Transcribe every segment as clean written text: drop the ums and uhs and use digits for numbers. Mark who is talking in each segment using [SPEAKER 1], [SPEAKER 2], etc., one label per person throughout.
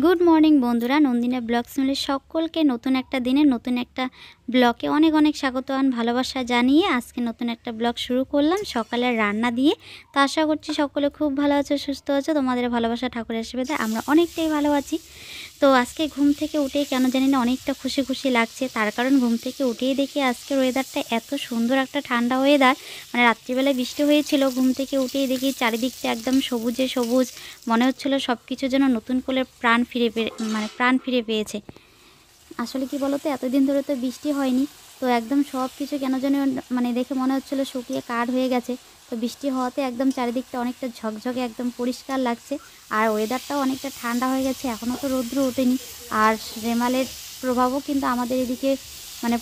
[SPEAKER 1] Good morning বন্ধুরা, নন্দিনা blog চ্যানেলে সকলকে নতুন একটা দিনে নতুন একটা ব্লগে অনেক অনেক স্বাগত আর ভালোবাসা জানিয়ে আজকে নতুন একটা ব্লগ শুরু করলাম সকালের রান্না দিয়ে। তো আশা করছি সকলে খুব ভালো আছো, সুস্থ আছো। তোমাদের ভালোবাসা ঠাকুরের আশীর্বাদে আমরা অনেকটাই ভালো আছি। তো আজকে ঘুম থেকে উঠেই কেন জানি না অনেকটা খুশি খুশি লাগছে, তার কারণ ঘুম থেকে উঠেই দেখি আজকের ওয়েদারটা এত সুন্দর একটা ঠান্ডা ওয়েদার। মানে রাত্রিবেলায় বৃষ্টি হয়েছিল, ঘুম থেকে উঠেই দেখি চারিদিকটা একদম সবুজে সবুজ, মনে হচ্ছিল সব কিছু যেন নতুন করে প্রাণ ফিরে পেয়েছে। আসলে কি বলতো, এতদিন ধরে তো বৃষ্টি হয়নি, তো একদম সব কিছু কেন যেন দেখে মনে হচ্ছিল শুকিয়ে কাঠ হয়ে গেছে। তো বৃষ্টি হওয়াতে একদম চারিদিকটা অনেকটা ঝকঝকে একদম পরিষ্কার লাগছে, আর ওয়েদারটাও অনেকটা ঠান্ডা হয়ে গেছে। এখনও তো রৌদ্র ওঠেনি, আর রেমালের প্রভাবও কিন্তু আমাদের এদিকে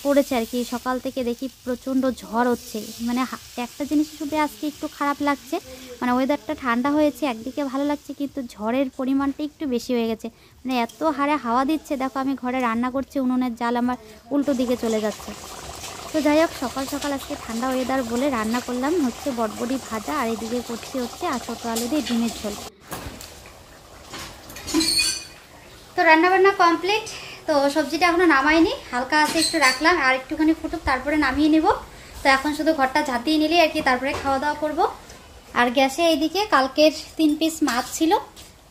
[SPEAKER 1] পড়েছে আর কি। সকাল থেকে দেখি প্রচণ্ড ঝড় হচ্ছে। একটা জিনিস শুধু আজকে একটু খারাপ লাগছে, ওয়েদারটা ঠান্ডা হয়েছে একদিকে ভালো লাগছে, কিন্তু ঝড়ের পরিমাণটা একটু বেশি হয়ে গেছে। এত হারে হাওয়া দিচ্ছে, দেখো আমি ঘরে রান্না করছি, উনুনের জাল আমার উল্টো দিকে চলে যাচ্ছে। তো যাই হোক, সকাল সকাল আজকে ঠান্ডা ওয়েদার বলে রান্না করলাম হচ্ছে বটবটি ভাজা, আর এদিকে করছি হচ্ছে ছোটো আলু দিয়ে ডিমের ঝোল। তো রান্নাবান্না কমপ্লিট। তো সবজিটা এখনও নামাইনি, হালকা আছে একটু রাখলাম, আর একটুখানি ফুটুক তারপরে নামিয়ে নেব। তো এখন শুধু ঘরটা ঝাঁটিয়ে নিলে আর কি, তারপরে খাওয়া দাওয়া করব। আর গ্যাসে এইদিকে কালকের 3 পিস মাছ ছিল,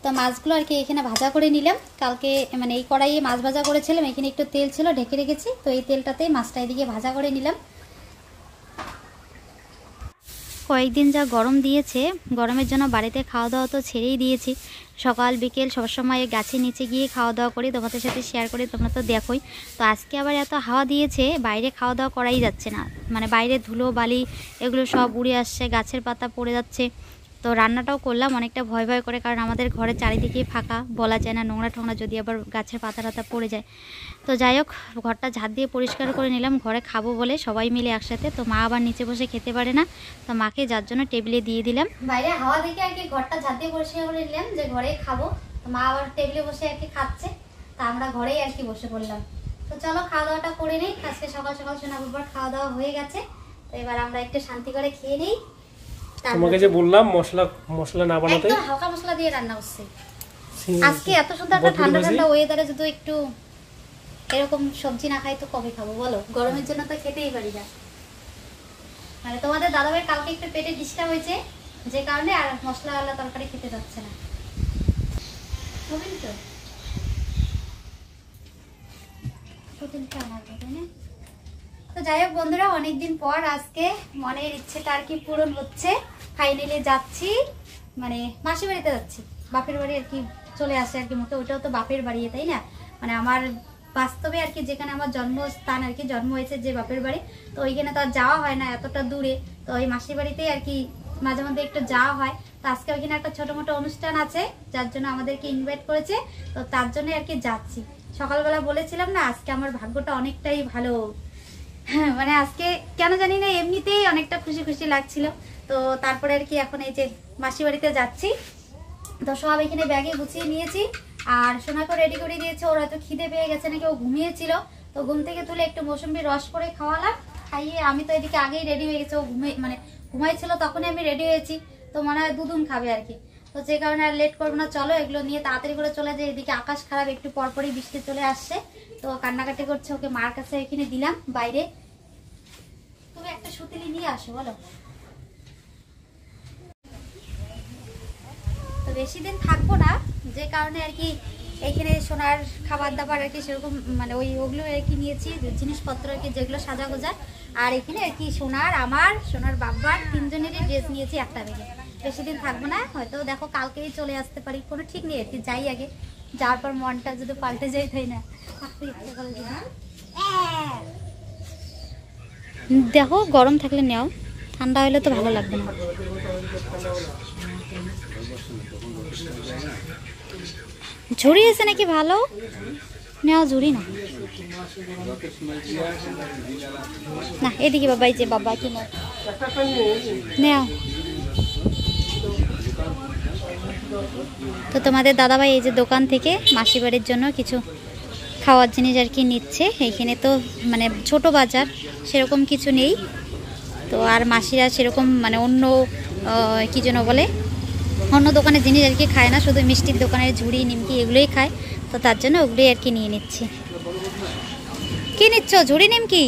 [SPEAKER 1] তো মাছগুলো আর কি এখানে ভাজা করে নিলাম। কালকে এই কড়াইয়ে মাছ ভাজা করেছিলাম, এখানে একটু তেল ছিল ঢেকে রেখেছি, তো এই তেলটাতেই মাছটা এদিকে ভাজা করে নিলাম। কয়েকদিন যা গরম দিয়েছে, গরমের জন্য বাড়িতে খাওয়া দাওয়া তো ছেড়েই দিয়েছি। সকাল বিকেল সবসময় গাছের নিচে গিয়ে খাওয়া দাওয়া করি, তোমাদের সাথে শেয়ার করি, তোমরা তো দেখোই। তো আজকে আবার এত হাওয়া দিয়েছে, বাইরে খাওয়া দাওয়া করাই যাচ্ছে না। বাইরে ধুলো বালি এগুলো সব উড়ে আসছে, গাছের পাতা পড়ে যাচ্ছে। তো রান্নাটাও করলাম অনেকটা ভয় ভয় করে, কারণ আমাদের ঘরে চারিদিকে ফাঁকা, বলা যায় না নোংরা ঠোংরা যদি আবার গাছের পাতা টাতা পড়ে যায়। তো যাই হোক, ঘরটা ঝাঁট দিয়ে পরিষ্কার করে নিলাম, ঘরে খাবো বলে সবাই মিলে একসাথে। তো মা আবার নিচে বসে খেতে পারে না, তো মাকে যার জন্য টেবিলে দিয়ে দিলাম। বাইরে হাওয়া দেখে আর কি ঘরটা ঝাঁট দিয়ে পরিষ্কার করে নিলাম, যে ঘরে খাবো। তো মা আবার টেবিলে বসে আর কি খাচ্ছে, তা আমরা ঘরেই আর কি বসে পড়লাম। তো চলো খাওয়া দাওয়াটা করে নিই। আজকে সকাল সকাল সোনা বাবার খাওয়া দাওয়া হয়ে গেছে, তো এবার আমরা একটু শান্তি করে খেয়ে নিই।
[SPEAKER 2] তোমাকে যে বললাম মশলা না বানাতে,
[SPEAKER 1] একদম হালকা মশলা দিয়ে রান্না করছি আজকে। এত সুন্দর একটা ঠান্ডা ঠান্ডা ওয়েদারে যদি একটু এরকম সবজি না খাই তো কবে খাবো বলো? গরমের জন্য তো খেতেই পারি না। তোমাদের দাদাভাই কালকে একটু পেটে ডিস্টার্ব হয়েছে, যে কারণে আর মশলাওয়ালা তরকারি খেতে যাচ্ছে না। তো যাই হোক বন্ধুরা, অনেকদিন পর আজকে মনের ইচ্ছেটা আর কি পূরণ হচ্ছে। ফাইনালি যাচ্ছি, মাসির বাড়িতে যাচ্ছি। বাপের বাড়ি আর কি চলে আসে আর কি, মতো ওটাও তো বাপের বাড়ি, তাই না? আমার বাস্তবে আর কি যেখানে আমার জন্মস্থান আর কি, জন্ম হয়েছে যে বাপের বাড়ি, তো ওইখানে তো আর যাওয়া হয় না এতটা দূরে। তো ওই মাসির বাড়িতেই আর কি মাঝে মধ্যে একটু যাওয়া হয়। তো আজকে ওইখানে একটা ছোট মোটো অনুষ্ঠান আছে, যার জন্য আমাদেরকে ইনভাইট করেছে, তো তার জন্য আর কি যাচ্ছি। সকালবেলা বলেছিলাম না, আজকে আমার ভাগ্যটা অনেকটাই ভালো। আজকে কেন জানি না এমনিতেই অনেকটা খুশি খুশি লাগছিল। তো তারপরে আর কি এখন এই যে মাসির বাড়িতে যাচ্ছি। তো সব এখানে ব্যাগে গুছিয়ে নিয়েছি, আর সোনাকে রেডি করে দিয়েছে। ওরা তো খিদে পেয়ে গেছে নাকি, ও ঘুমিয়েছিল, তো ঘুম থেকে তুলে একটু মৌসুম্বি রস করে খাওয়ালাম। খাইয়ে আমি তো এদিকে আগেই রেডি হয়ে গেছি, ও ঘুমাইছিল তখনই আমি রেডি হয়েছি। তো মনে হয় দুধুম খাবে আর কি, তো যে কারণে আর লেট করবো না, চলো এগুলো নিয়ে তাড়াতাড়ি করে চলে যায়। এদিকে আকাশ খারাপ, একটু পরপরই বৃষ্টি চলে আসছে, তো কান্নাকাটি করছে। ওকে মার কাছে এখানে দিলাম বাইরে। তুমি একটা সুতিলি নিয়ে আসো বলো। তো বেশি দিন থাকবো না, যে কারণে আর কি এখানে সোনার খাবার দাবার আর কি সেরকম ওগুলো আর কি নিয়েছি, জিনিসপত্র আর কি যেগুলো সাজা গোজা। আর এখানে আর কি সোনার বাবার 3 জনেরই ড্রেস নিয়েছি একটা ব্যাগে। বেশি দিন থাকবো না, হয়তো দেখো কালকেই চলে আসতে পারি, কোনো ঠিক নেই আর কি। যাই আগে, যাওয়ার পর মনটা যদি পাল্টে যায়, তাই না? দেখো গরম থাকলে নেও, ঠান্ডা হলে তো ভালো লাগবে না। ঝুড়ি এসে নাকি ভালো নেওয়া, ঝুড়ি না না এদিকে বাবা, এই যে বাবা কি নেও। তো তোমাদের দাদাভাই এই যে দোকান থেকে মাসির বাড়ির জন্য কিছু খাওয়ার জিনিস আর কি নিচ্ছে। এইখানে তো ছোট বাজার সেরকম কিছু নেই, তো আর মাসিরা সেরকম অন্য কি যেন বলে, অন্য দোকানের জিনিস আর কি খায় না, শুধু মিষ্টির দোকানের ঝুড়ি নিমকি এগুলোই খায়। তো তার জন্য ওগুলোই আর কি নিয়ে নিচ্ছি। কি নিচ্ছ? ঝুড়ি নিমকি?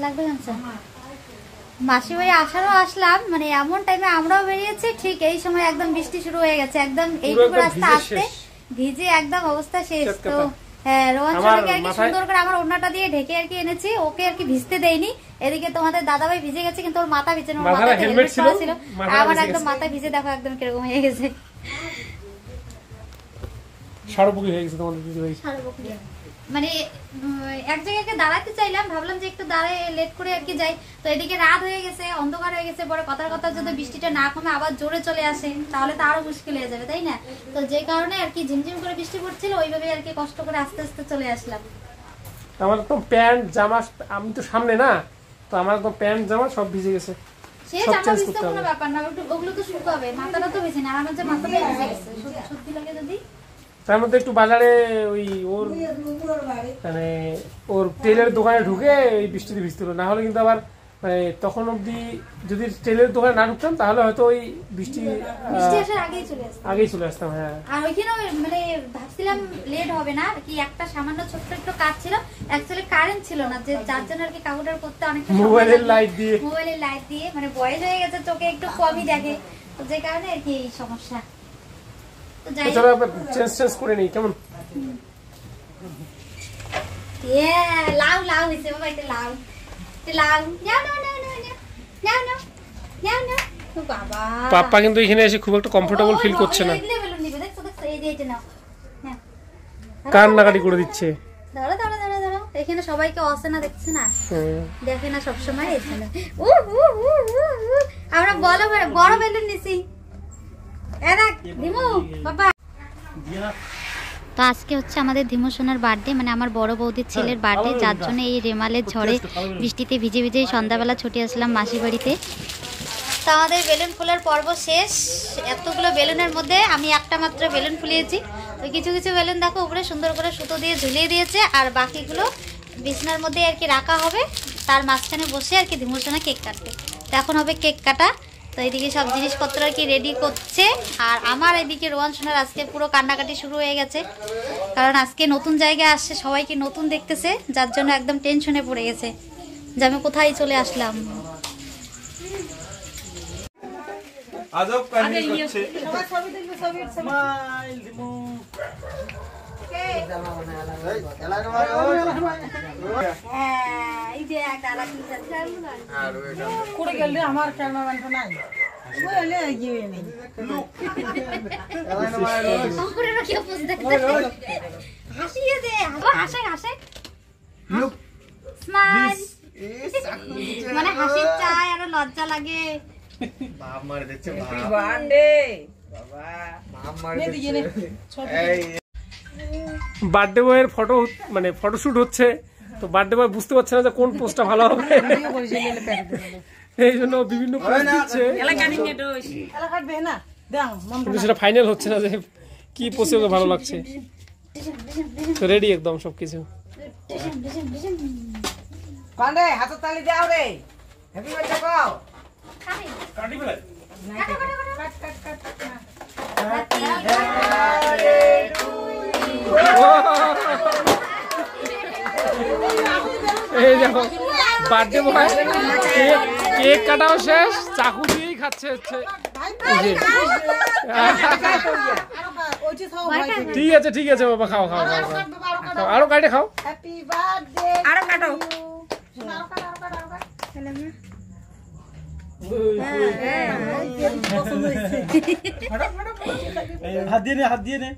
[SPEAKER 1] লাগবে জানছো মাসি বাড়ি আসারও আসলাম, মানে এমন টাইমে আমরাও বেরিয়েছি, ঠিক এই সময় একদম বৃষ্টি শুরু হয়ে গেছে, একদম এইটুকু রাস্তা আসতে ভিজে একদম অবস্থা শেষ। তো হ্যাঁ, রোহন সোনাকে আর কি সুন্দর করে আমার ওড়নাটা দিয়ে ঢেকে আর কি এনেছি, ওকে আর কি ভিজতে দেইনি। এদিকে তোমাদের দাদাভাই ভিজে গেছে, কিন্তু ওর মাথা ভিজে না, মাথায় হেলমেট ছিল, আমার একদম মাথা ভিজে দেখো একদম কিরকম হয়ে গেছে।
[SPEAKER 2] সারবুকি হয়ে গেছে তোমাদের দিদিভাই।
[SPEAKER 1] মানে এক জায়গায় দাঁড়াতে চাইলাম, ভাবলাম যে একটু দাঁড়ায় লেট করে আর কি যাই, তো এদিকে রাত হয়ে গেছে, অন্ধকার হয়ে গেছে, পরে কথার কথা যদি বৃষ্টিটা না কমে আবার জোরে চলে আসে তাহলে তো আরো মুশকিল হয়ে যাবে, তাই না? তো যে কারণে আর কি ঝিমঝিম করে বৃষ্টি পড়ছিল, ওইভাবে আর কি কষ্ট করে আস্তে আস্তে চলে আসলাম।
[SPEAKER 2] আমার তো প্যান্ট জামা, আমি তো সামনে না, তো আমার তো প্যান্ট জামা সব ভিজে গেছে।
[SPEAKER 1] সে জামা ভিজতে কোনো ব্যাপার না, ওগুলো তো শুকাবে, মাথাটা তো ভিজে না, আর আমার যে মাথাটা ভিজে গেছে, সত্যি লাগে যদি।
[SPEAKER 2] তার মধ্যে একটু বাজারে ওই ওর মানে ওর তেলের দোকানে ঢুকে এই বৃষ্টিতে ভিজতে হলো, না হলে কিন্তু আবার মানে তখন অব্দি যদি তেলের দোকানে না ঢুকতাম তাহলে হয়তো ওই বৃষ্টি
[SPEAKER 1] আসার আগেই চলে আসতাম।
[SPEAKER 2] হ্যাঁ,
[SPEAKER 1] আর ওইখানে মানে ভাবছিলাম লেট হবে না কি, একটা সামান্য ছোট্ট একটু কাজ ছিল, অ্যাকচুয়ালি কারেন্ট ছিল না, যে যার জন্য আর কি কাগজটা করতে অনেকটা
[SPEAKER 2] মোবাইলের লাইট
[SPEAKER 1] দিয়ে মানে বয়স হয়ে গেছে, চোখে একটু কমই দেখে, তো যে কারণে আর কি এই সমস্যা। তো যাই
[SPEAKER 2] চলো চেঞ্জ করে নেই কেমন?
[SPEAKER 1] লাউ লাউ হইছে বাবা, এটা লাউ, বাবা।
[SPEAKER 2] পাপ্পা কিন্তু এখানে এসে খুব একটা কমফোর্টেবল ফিল করছে না, কান্নাকাটি করে দিচ্ছে।
[SPEAKER 1] দাঁড়া দাঁড়া দাঁড়া দাঁড়া, এখানে সবাইকে অচেনা দেখছে না, দেখে না সবসময় এখানে। আমরা বড় বেলুন নিছি, বাবা। তো আজকে হচ্ছে আমাদের ধিমু সোনার বার্থডে, মানে আমার বড় বৌদির ছেলের বার্থডে, যার জন্য এই রেমালের ঝড়ে বৃষ্টিতে ভিজে ভিজেই সন্ধ্যাবেলা ছুটে আসলাম মাসির বাড়িতে। তো আমাদের বেলুন ফোলার পর্ব শেষ। এতগুলো বেলুনের মধ্যে আমি একটা মাত্র বেলুন ফুলিয়েছি, তো কিছু কিছু বেলুন দেখো উপরে সুন্দর করে সুতো দিয়ে ঝুলিয়ে দিয়েছে, আর বাকিগুলো বিছনার মধ্যে আর কি রাখা হবে, তার মাঝখানে বসে আর কি ধিমু সোনা কেক কাটবে। তো এখন হবে কেক কাটা, তো এইদিকে সব জিনিসপত্র আর কি রেডি করছে, আর আমার এদিকে রোহন সোনার আজকে পুরো কান্নাকাটি শুরু হয়ে গেছে, কারণ আজকে নতুন জায়গায় আসছে, সবাইকে নতুন দেখতেছে, যার জন্য একদম টেনশনে পড়ে গেছে যে আমি কোথায় চলে আসলাম।
[SPEAKER 3] আজব কাহিনী করছে।
[SPEAKER 4] আমার ক্যামেরাম্যানটা নাই,
[SPEAKER 1] মানে হাসির চাই আরো লজ্জা লাগে।
[SPEAKER 2] বার্থডে বয়ের ফটো মানে ফটোশুট হচ্ছে, তো বার্থডে বয় বুঝতে পারছে না যে কোন পোস্টটা ভালো হবে, এই জন্য বিভিন্ন পোস্ট দিচ্ছে, কিন্তু সেটা ফাইনাল হচ্ছে না যে কি পোস্টে ওকে ভালো লাগছে। তো রেডি একদম সবকিছু।
[SPEAKER 4] কান্দে হাতে তালি দাও রে, হ্যাপি বার্থডে কও।
[SPEAKER 2] কাটি ফেলে এই দেখো বার্থডে বয় কেক কাটাও শেষ, চাকু দিয়েই খাচ্ছে হচ্ছে। ঠিক আছে ঠিক আছে বাবা, খাও খাও খাও খাও, আরো কাটে খাও,
[SPEAKER 4] হ্যাপি বার্থডে, আরো কাটো,
[SPEAKER 3] হাত দিয়ে নে, হাত দিয়ে নে।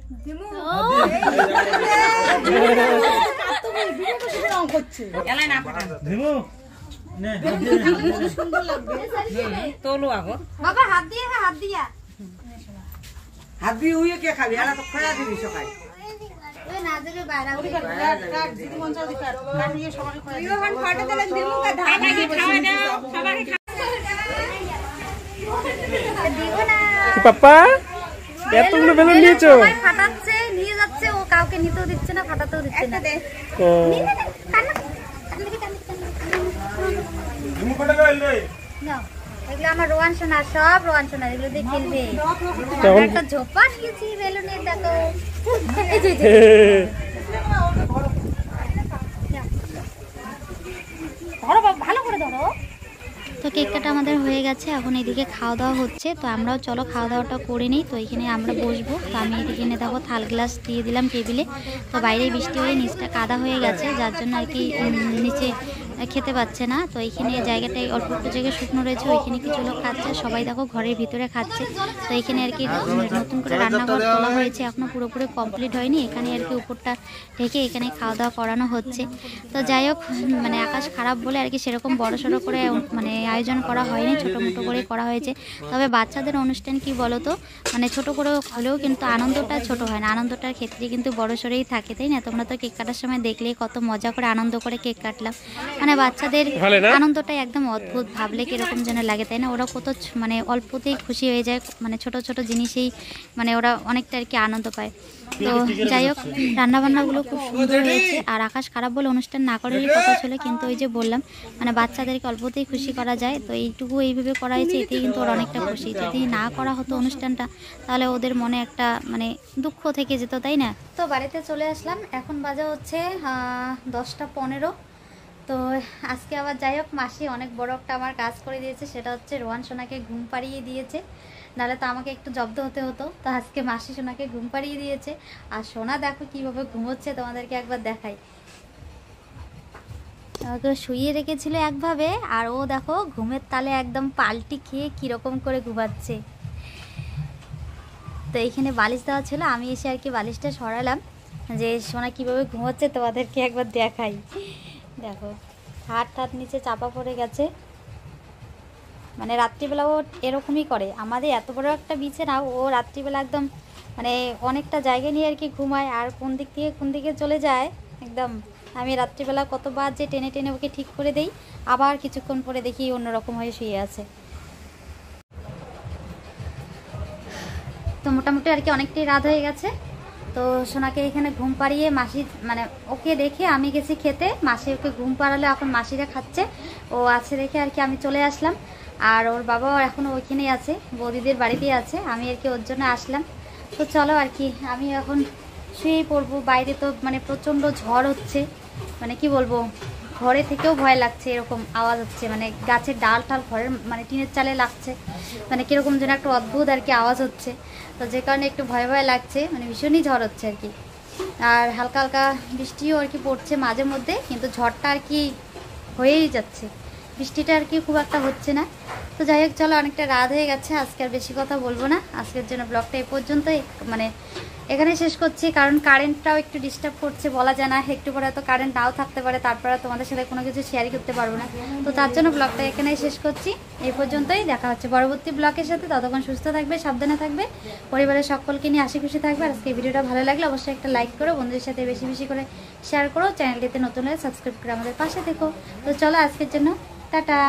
[SPEAKER 1] বাবা হাত দিয়ে খা, হাত দিয়া
[SPEAKER 4] হাত দিয়ে উইয়ে কে খাবি, আর তো খয়া দিবি সকাল।
[SPEAKER 1] ওই নাজরে বাইরা উড়ি
[SPEAKER 4] কাট দিদি মন চাও কাট, কাট নিয়ে সবাইকে খয়া দিবি।
[SPEAKER 1] ওখান ফটো দিলেন দিমু কা ধান আগে খাওয়া দাও সবাইকে দিব না।
[SPEAKER 2] পাপ্পা এতগুলো বেলুন নিয়েছো?
[SPEAKER 1] ফাটাচ্ছে, নিয়ে যাচ্ছে, ও কাউকে নিতেও দিচ্ছে না, ফাটাতেও দিচ্ছে না।
[SPEAKER 2] ও
[SPEAKER 1] নাও এগুলো আমার রোয়ান সোনা, সব রোয়ান সোনা, এগুলো দিয়ে খেলবে। একটা ঝোপা নিয়েছি বেলুনের, দেখো এই যে ধরো বাবা, ভালো করে ধরো। তো কেক কাটা আমাদের হয়ে গেছে, এখন এদিকে খাওয়া দাওয়া হচ্ছে। তো আমরাও চলো খাওয়া দাওয়াটা করে নিই। তো এখানে আমরা বসবো। তো আমি এদিকে এনে দেখো থাল গ্লাস দিয়ে দিলাম টেবিলে। তো বাইরে বৃষ্টি হয়ে নিচটা কাদা হয়ে গেছে, যার জন্য আর কি নিচে খেতে পাচ্ছে না। তো এইখানে জায়গাটায় অল্প একটু জায়গায় শুকনো রয়েছে, ওইখানে কিছু লোক খাচ্ছে, সবাই দেখো ঘরের ভিতরে খাচ্ছে। তো এখানে আর কি নতুন করে রান্নাঘর তোলা হয়েছে, এখনও পুরোপুরি কমপ্লিট হয়নি। এখানে আর কি উপরটা ঢেকে এখানে খাওয়া দাওয়া করানো হচ্ছে। তো যাই হোক, মানে আকাশ খারাপ বলে আর কি সেরকম বড়সড় করে মানে আয়োজন করা হয়নি, ছোটো মোটো করে করা হয়েছে। তবে বাচ্চাদের অনুষ্ঠান কি বলো তো, মানে ছোট করে হলেও কিন্তু আনন্দটা ছোট হয় না, আনন্দটার ক্ষেত্রে কিন্তু বড়সড়ই থাকে, তাই না? তোমরা তো কেক কাটার সময় দেখলেই কত মজা করে আনন্দ করে কেক কাটলাম। মানে বাচ্চাদের আনন্দটাই একদম অদ্ভুত, ভাবলে কিরকম যেন লাগে, তাই না? ওরা কত মানে অল্পতেই খুশি হয়ে যায়, মানে ছোট ছোট জিনিসেই মানে ওরা অনেকটা আর কি আনন্দ পায়। তো যাই হোক, রান্নাবান্নাগুলো খুব সুন্দর হয়েছে। আর আকাশ খারাপ বলে অনুষ্ঠান না করারই কথা ছিল, কিন্তু ওই যে বললাম মানে বাচ্চাদেরকে অল্পতেই খুশি করা যায়, তো এইটুকু এইভাবে করা হয়েছে, এতেই কিন্তু ওরা অনেকটা খুশি। যদি না করা হতো অনুষ্ঠানটা, তাহলে ওদের মনে একটা মানে দুঃখ থেকে যেত, তাই না? তো বাড়িতে চলে আসলাম, এখন বাজে হচ্ছে 10টা 15। তো আজকে আবার যাই হোক, মাসি অনেক বড় একটা আমার কাজ করে দিয়েছে, সেটা হচ্ছে রোহান সোনাকে ঘুম পাড়িয়ে দিয়েছে, নাহলে তো আমাকে একটু জব্দ হতে হতো। তো আজকে মাসি সোনাকে ঘুম পাড়িয়ে দিয়েছে। আর সোনা দেখো কিভাবে ঘুমোচ্ছে, তোমাদেরকে একবার দেখাই। ওকে শুইয়ে রেখেছিল একভাবে, আর ও দেখো ঘুমের তালে একদম পাল্টি খেয়ে কীরকম করে ঘুমাচ্ছে। তো এইখানে বালিশ দেওয়া ছিল, আমি এসে আর কি বালিশটা সরালাম, যে সোনা কীভাবে ঘুমোচ্ছে তোমাদেরকে একবার দেখাই। দেখো হাত ঠাত নিচে চাপা পড়ে গেছে, মানে রাত্রিবেলা ও এরকমই করে। আমাদের এত বড় একটা বিছানা, ও রাত্রিবেলা একদম মানে অনেকটা জায়গা নিয়ে আর কি ঘুমায়, আর কোন দিক থেকে কোন দিকে চলে যায় একদম। আমি রাত্রিবেলা কতবার যে টেনে টেনে ওকে ঠিক করে দেই, আবার কিছুক্ষণ পরে দেখি অন্যরকম হয়ে শুয়ে আছে। তো মোটামুটি আর কি অনেকটাই রাত হয়ে গেছে। তো সোনাকে এখানে ঘুম পাড়িয়ে মাসি মানে ওকে রেখে আমি গেছি খেতে, মাসি ওকে ঘুম পাড়ালে এখন মাসিরা খাচ্ছে, ও আছে রেখে আর কি আমি চলে আসলাম। আর ওর বাবাও এখনও ওইখানেই আছে, বৌদিদের বাড়িতেই আছে, আমি আর কি ওর জন্য আসলাম। তো চলো আর কি আমি এখন শুয়েই পড়বো। বাইরে তো মানে প্রচণ্ড ঝড় হচ্ছে, মানে কি বলবো, ঘরে থেকেও ভয় লাগছে, এরকম আওয়াজ হচ্ছে, মানে গাছের ডাল টাল ঘরের মানে টিনের চালে লাগছে, মানে কীরকম যেন একটা অদ্ভুত আর কি আওয়াজ হচ্ছে। তো যে কারণে একটু ভয় ভয় লাগছে, মানে ভীষণই ঝড় হচ্ছে আর কি। আর হালকা হালকা বৃষ্টিও আর কি পড়ছে মাঝে মধ্যে, কিন্তু ঝড়টা আর কি হয়েই যাচ্ছে, বৃষ্টিটা আর কি খুব একটা হচ্ছে না। তো যাই হোক চলো, অনেকটা রাত হয়ে গেছে, আজকে আর বেশি কথা বলবো না, আজকের জন্য ব্লগটা এই পর্যন্তই মানে এখানে শেষ করছি। কারণ কারেন্টটাও একটু ডিস্টার্ব করছে, বলা যায় না, একটু পরে তো কারেন্ট নাও থাকতে পারে, তারপরে তোমাদের সাথে কোনো কিছু শেয়ারই করতে পারবো না। তো তার জন্য ব্লগটা এখানেই শেষ করছি, এই পর্যন্তই। দেখা হচ্ছে পরবর্তী ব্লগের সাথে, ততক্ষণ সুস্থ থাকবে, সাবধানে থাকবে, পরিবারের সকলকে নিয়ে হাসি খুশি থাকবে। আজকে ভিডিওটা ভালো লাগলে অবশ্যই একটা লাইক করো, বন্ধুদের সাথে বেশি বেশি করে শেয়ার করো, চ্যানেলটিতে নতুন হলে সাবস্ক্রাইব করে আমাদের পাশে থেকো। তো চলো আজকের জন্য টাটা।